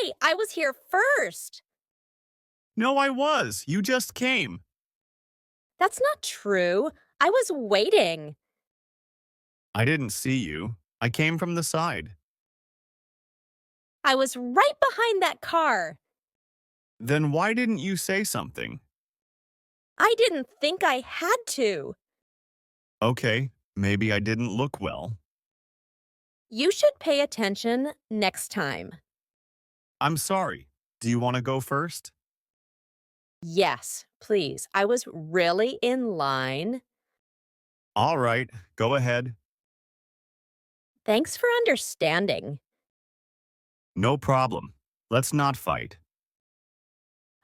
Hey, I was here first. No, I was. You just came. That's not true. I was waiting. I didn't see you. I came from the side. I was right behind that car. Then why didn't you say something? I didn't think I had to. Okay, maybe I didn't look well. You should pay attention next time. I'm sorry. Do you want to go first? Yes, please. I was really in line. All right, go ahead. Thanks for understanding. No problem. Let's not fight.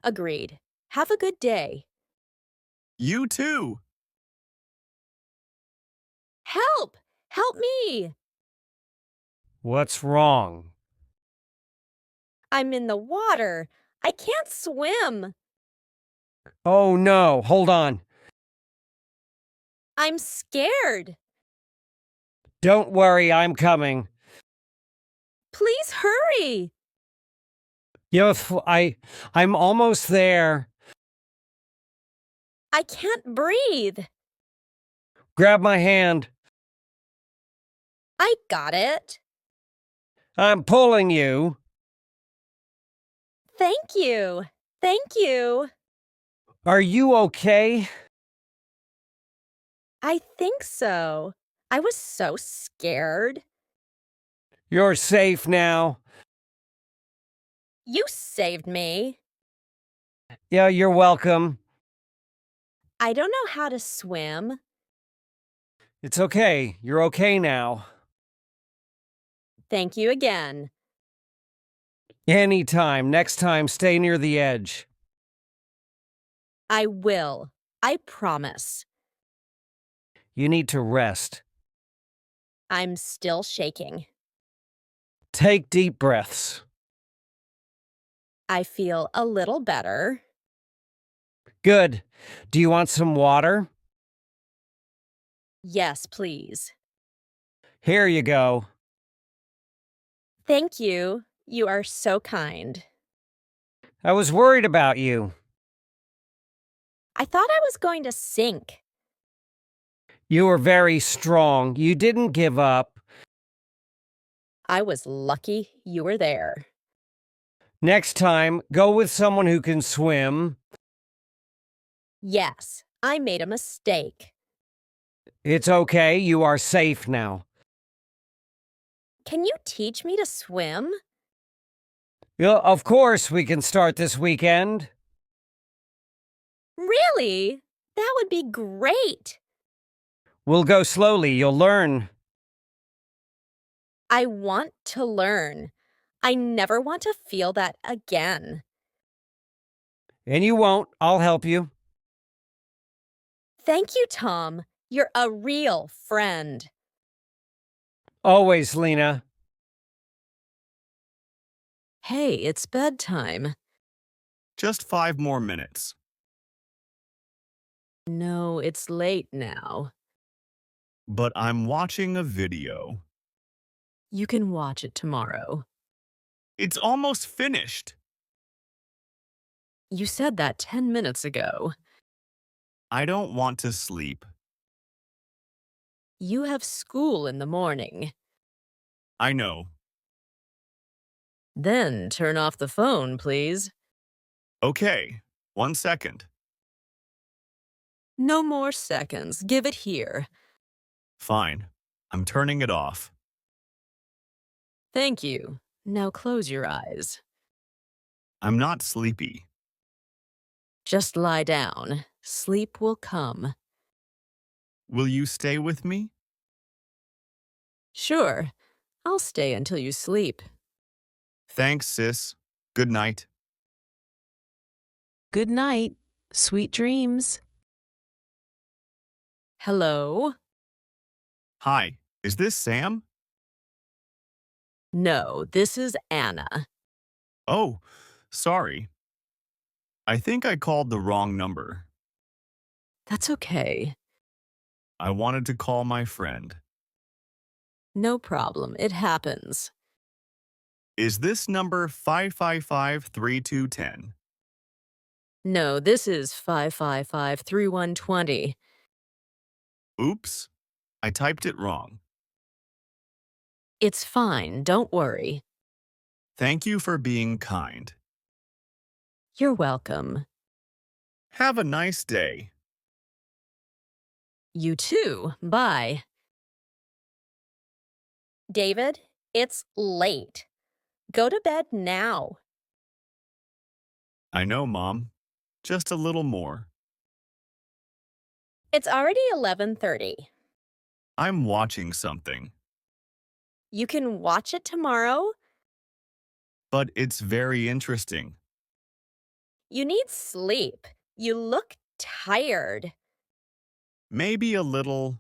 Agreed. Have a good day. You too. Help! Help me! What's wrong? I'm in the water. I can't swim. Oh no, hold on. I'm scared. Don't worry, I'm coming. Please hurry. I'm almost there. I can't breathe. Grab my hand. I got it. I'm pulling you. Thank you. Thank you. Are you okay? I think so. I was so scared. You're safe now. You saved me. Yeah, you're welcome. I don't know how to swim. It's okay. You're okay now. Thank you again. Anytime. Next time, stay near the edge. I will. I promise. You need to rest. I'm still shaking. Take deep breaths. I feel a little better. Good. Do you want some water? Yes, please. Here you go. Thank you. You are so kind. I was worried about you. I thought I was going to sink. You were very strong. You didn't give up. I was lucky you were there. Next time, go with someone who can swim. Yes, I made a mistake. It's okay. You are safe now. Can you teach me to swim? Yeah, of course, we can start this weekend. Really? That would be great. We'll go slowly. You'll learn. I want to learn. I never want to feel that again. And you won't. I'll help you. Thank you, Tom. You're a real friend. Always, Lena. Hey, it's bedtime. Just 5 more minutes. No, it's late now. But I'm watching a video. You can watch it tomorrow. It's almost finished. You said that 10 minutes ago. I don't want to sleep. You have school in the morning. I know. Then turn off the phone, please. Okay, 1 second. No more seconds. Give it here. Fine. I'm turning it off. Thank you. Now close your eyes. I'm not sleepy. Just lie down. Sleep will come. Will you stay with me? Sure. I'll stay until you sleep. Thanks, sis. Good night. Good night. Sweet dreams. Hello? Hi, is this Sam? No, this is Anna. Oh, sorry. I think I called the wrong number. That's okay. I wanted to call my friend. No problem. It happens. Is this number 555-3210? No, this is 555-3120. Oops, I typed it wrong. It's fine, don't worry. Thank you for being kind. You're welcome. Have a nice day. You too. Bye. David, it's late. Go to bed now. I know, Mom. Just a little more. It's already 11:30. I'm watching something, You can watch it tomorrow. but it's very interesting. You need sleep. You look tired. Maybe a little.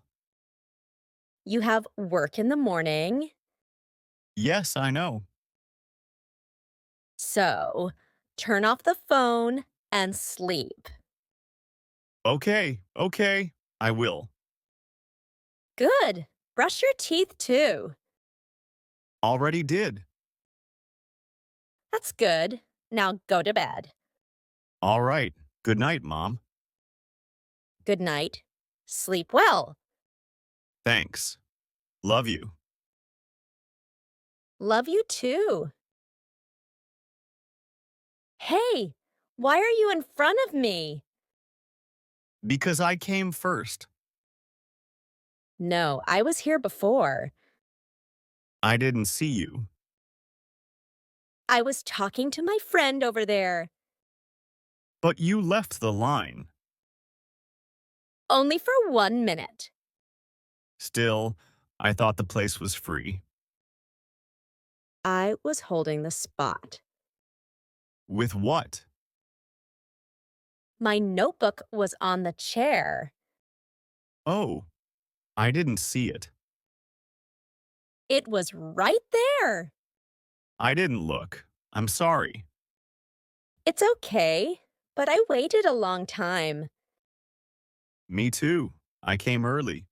You have work in the morning. Yes, I know. So, turn off the phone and sleep. Okay, I will. Good. Brush your teeth too. Already did. That's good. Now go to bed. All right. Good night, Mom. Good night. Sleep well. Thanks. Love you. Love you too. Hey, why are you in front of me? Because I came first. No, I was here before. I didn't see you. I was talking to my friend over there. But you left the line. Only for 1 minute. Still, I thought the place was free. I was holding the spot. With what? My notebook was on the chair. Oh, I didn't see it. It was right there. I didn't look. I'm sorry. It's okay, but I waited a long time. Me too. I came early.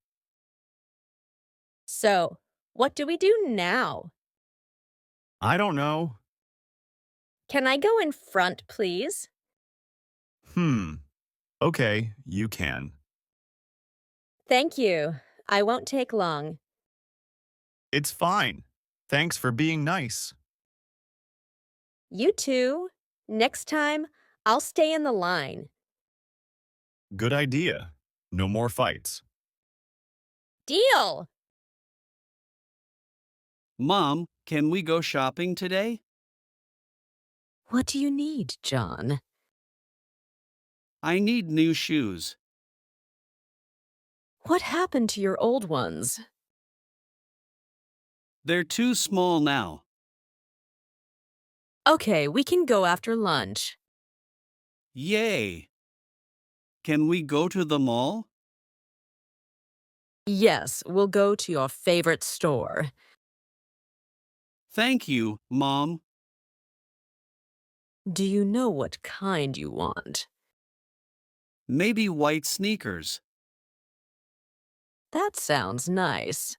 So, what do we do now? I don't know. Can I go in front, please? Hmm. Okay, you can. Thank you. I won't take long. It's fine. Thanks for being nice. You too. Next time, I'll stay in the line. Good idea. No more fights. Deal! Mom, can we go shopping today? What do you need, John? I need new shoes. What happened to your old ones? They're too small now. Okay, we can go after lunch. Yay! Can we go to the mall? Yes, we'll go to your favorite store. Thank you, Mom. Do you know what kind you want? Maybe white sneakers. That sounds nice.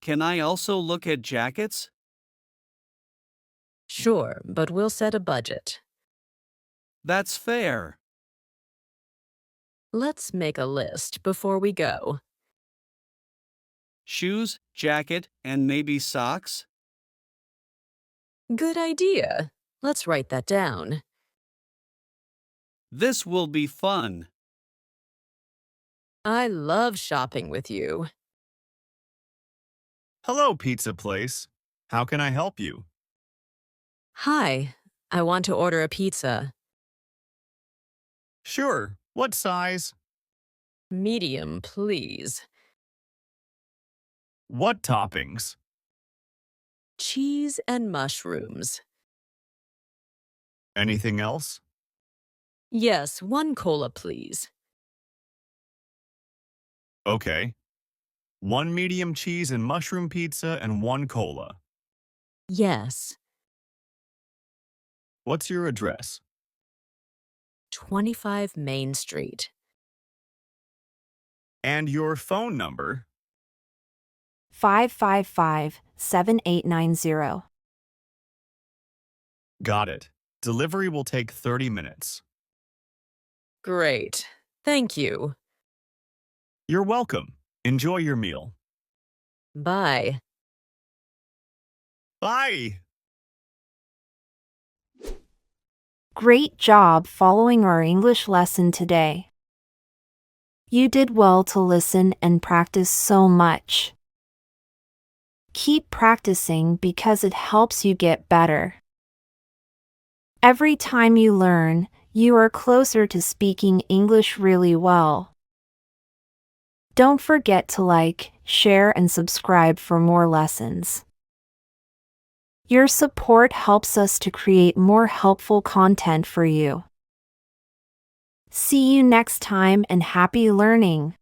Can I also look at jackets? Sure, but we'll set a budget. That's fair. Let's make a list before we go. Shoes, jacket, and maybe socks? Good idea. Let's write that down. This will be fun. I love shopping with you. Hello, pizza place. How can I help you? Hi, I want to order a pizza. Sure. What size? Medium, please. What toppings? Cheese and mushrooms. Anything else? Yes, one cola, please. Okay. One medium cheese and mushroom pizza and one cola. Yes, What's your address? 25 Main Street. And your phone number? 555 7890. Got it. Delivery will take 30 minutes. Great. Thank you. You're welcome. Enjoy your meal. Bye. Bye! Great job following our English lesson today. You did well to listen and practice so much. Keep practicing because it helps you get better. Every time you learn, you are closer to speaking English really well. Don't forget to like, share, and subscribe for more lessons. Your support helps us to create more helpful content for you. See you next time and happy learning!